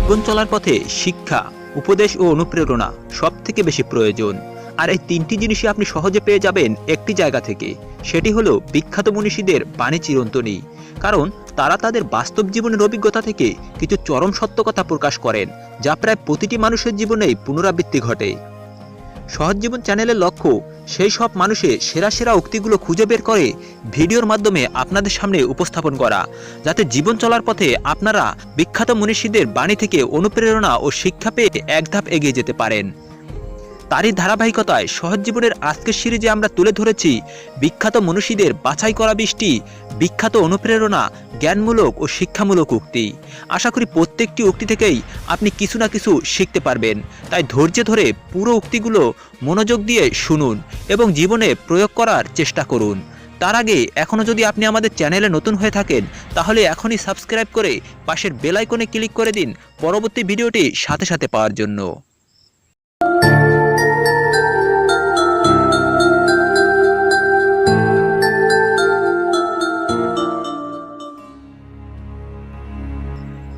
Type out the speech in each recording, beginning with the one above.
জীবন চলার পথে শিক্ষা, উপদেশ ও অনুপ্রেরণা সবথেকে বেশি প্রয়োজন। আর এই তিনটি জিনিসই আপনি সহজে পেয়ে যাবেন একটি জায়গা থেকে, সেটি হলো বিখ্যাত মনীষীদের বাণী চিরন্তনী। কারণ তারা তাদের বাস্তব জীবনের অভিজ্ঞতা থেকে কিছু চরম সত্য কথা প্রকাশ করেন, যা প্রায় প্রতিটি মানুষের জীবনেই পুনরাবৃত্তি ঘটে। সহজ জীবন চ্যানেলের লক্ষ্য সেই সব মানুষের সেরা সেরা উক্তিগুলো খুঁজে বের করে ভিডিওর মাধ্যমে আপনাদের সামনে উপস্থাপন করা, যাতে জীবন চলার পথে আপনারা বিখ্যাত মনীষীদের বাণী থেকে অনুপ্রেরণা ও শিক্ষা পেয়ে এক ধাপ এগিয়ে যেতে পারেন। তারই ধারাবাহিকতায় সহজ জীবনের আজকের সিরিজে আমরা তুলে ধরেছি বিখ্যাত মনীষীদের বাছাই করা 20টি বিখ্যাত অনুপ্রেরণা, জ্ঞানমূলক ও শিক্ষামূলক উক্তি। আশা করি প্রত্যেকটি উক্তি থেকেই আপনি কিছু না কিছু শিখতে পারবেন। তাই ধৈর্য ধরে পুরো উক্তিগুলো মনোযোগ দিয়ে শুনুন এবং জীবনে প্রয়োগ করার চেষ্টা করুন। তার আগে এখনও যদি আপনি আমাদের চ্যানেলে নতুন হয়ে থাকেন, তাহলে এখনই সাবস্ক্রাইব করে পাশের বেল আইকনে ক্লিক করে দিন পরবর্তী ভিডিওটি সাথে সাথে পাওয়ার জন্য।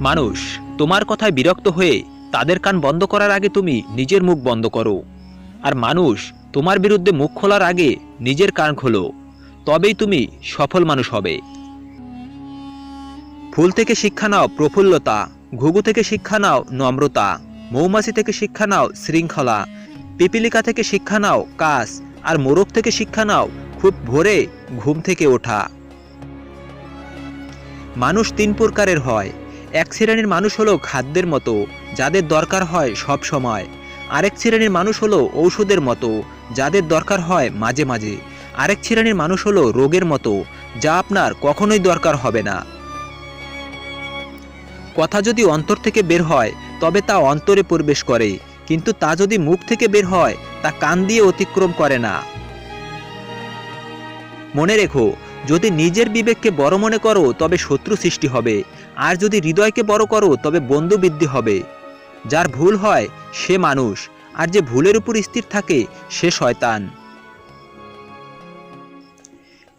মানুষ তোমার কথায় বিরক্ত হয়ে তাদের কান বন্ধ করার আগে তুমি নিজের মুখ বন্ধ করো। আর মানুষ তোমার বিরুদ্ধে মুখ খোলার আগে নিজের কান খোলো, তবেই তুমি সফল মানুষ হবে। ফুল থেকে শিক্ষা নাও প্রফুল্লতা, ঘুঘু থেকে শিক্ষা নাও নম্রতা, মৌমাছি থেকে শিক্ষা নাও শৃঙ্খলা, পিপিলিকা থেকে শিক্ষা নাও কাজ, আর মোরগ থেকে শিক্ষা নাও খুব ভোরে ঘুম থেকে ওঠা। মানুষ 3 প্রকারের হয়। এক শ্রেণীর মানুষ হলো খাদ্যের মতো, যাদের দরকার হয় সব সময়। আরেক শ্রেণীর মানুষ হলো ঔষধের মতো, যাদের দরকার হয় মাঝে মাঝে। আরেক শ্রেণীর মানুষ হলো রোগের মতো, যা আপনার কখনোই দরকার হবে না। কথা যদি অন্তর থেকে বের হয় তবে তা অন্তরে প্রবেশ করে, কিন্তু তা যদি মুখ থেকে বের হয় তা কান দিয়ে অতিক্রম করে না। মনে রেখো, যদি নিজের বিবেককে বড় মনে করো তবে শত্রু সৃষ্টি হবে, আর যদি হৃদয়কে বড় করো তবে বন্ধু বৃদ্ধি হবে। যার ভুল হয় সে মানুষ, আর যে ভুলের উপর স্থির থাকে সে শয়তান।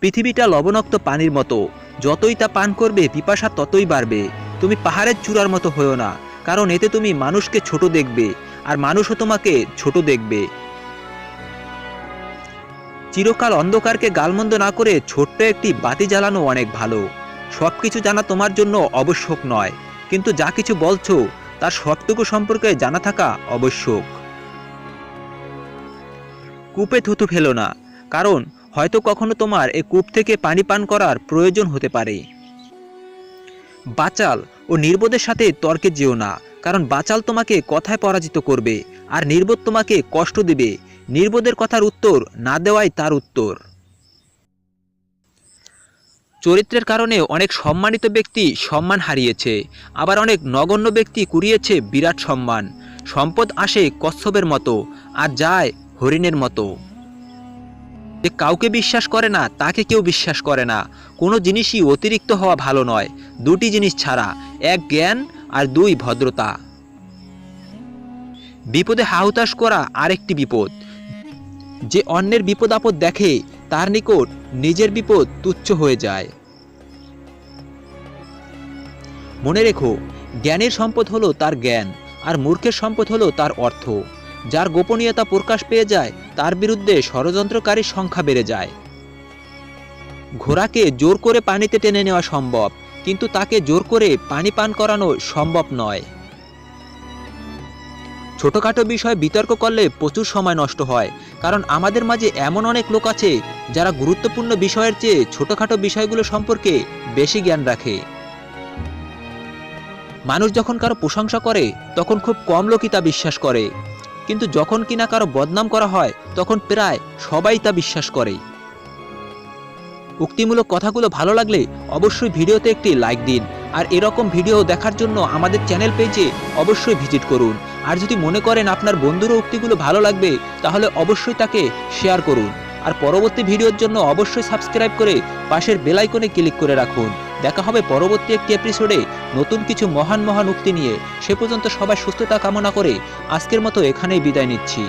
পৃথিবীটা লবণাক্ত পানির মতো, যতই তা পান করবে পিপাসা ততই বাড়বে। তুমি পাহাড়ের চূড়ার মতো হয়েও না, কারণ এতে তুমি মানুষকে ছোট দেখবে, আর মানুষও তোমাকে ছোট দেখবে। চিরকাল অন্ধকারকে গালমন্দ না করে ছোট্ট একটি বাতি জ্বালানো অনেক ভালো। সবকিছু জানা তোমার জন্য আবশ্যক নয়, কিন্তু যা কিছু বলছো তার সবটুকু সম্পর্কে জানা থাকা আবশ্যক। কূপে থুতু ফেলো না, কারণ হয়তো কখনো তোমার এই কূপ থেকে পানি পান করার প্রয়োজন হতে পারে। বাচাল ও নির্বোধের সাথে তর্কে যেও না, কারণ বাচাল তোমাকে কথায় পরাজিত করবে, আর নির্বোধ তোমাকে কষ্ট দেবে। নির্বোধের কথার উত্তর না দেওয়াই তার উত্তর। চরিত্রের কারণে অনেক সম্মানিত ব্যক্তি সম্মান হারিয়েছে, আবার অনেক নগণ্য ব্যক্তি কুড়িয়েছে বিরাট সম্মান। সম্পদ আসে কচ্ছপের মতো, আর যায় হরিণের মতো। যে কাউকে বিশ্বাস করে না তাকে কেউ বিশ্বাস করে না। কোনো জিনিসই অতিরিক্ত হওয়া ভালো নয়, 2টি জিনিস ছাড়া, 1 জ্ঞান আর 2 ভদ্রতা। বিপদে হাহুতাশ করা আরেকটি বিপদ। যে অন্যের বিপদ আপদ দেখে তার নিকট নিজের বিপদ তুচ্ছ হয়ে যায়। মনে রেখো, জ্ঞানের সম্পদ হলো তার জ্ঞান, আর মূর্খের সম্পদ হলো তার অর্থ। যার গোপনীয়তা প্রকাশ পেয়ে যায় তার বিরুদ্ধে ষড়যন্ত্রকারীর সংখ্যা বেড়ে যায়। ঘোড়াকে জোর করে পানিতে টেনে নেওয়া সম্ভব, কিন্তু তাকে জোর করে পানি পান করানো সম্ভব নয়। ছোটখাটো বিষয়ে বিতর্ক করলে প্রচুর সময় নষ্ট হয়, কারণ আমাদের মাঝে এমন অনেক লোক আছে যারা গুরুত্বপূর্ণ বিষয়ের চেয়ে ছোটখাটো বিষয়গুলো সম্পর্কে বেশি জ্ঞান রাখে। মানুষ যখন কারো প্রশংসা করে তখন খুব কম লোকই তা বিশ্বাস করে, কিন্তু যখন কিনা কারো বদনাম করা হয় তখন প্রায় সবাই তা বিশ্বাস করে। উক্তিমূলক কথাগুলো ভালো লাগলে অবশ্যই ভিডিওতে একটি লাইক দিন, আর এরকম ভিডিও দেখার জন্য আমাদের চ্যানেল পেজে অবশ্যই ভিজিট করুন। আর যদি মনে করেন আপনার বন্ধুরও উক্তিগুলো ভালো লাগবে, তাহলে অবশ্যই তাকে শেয়ার করুন। আর পরবর্তী ভিডিওর জন্য অবশ্যই সাবস্ক্রাইব করে পাশের বেল আইকনে ক্লিক করে রাখুন। দেখা হবে পরবর্তী একটি এপিসোডে নতুন কিছু মহান মহান উক্তি নিয়ে। সে পর্যন্ত সবাই সুস্থতা কামনা করে আজকের মতো এখানেই বিদায় নিচ্ছি।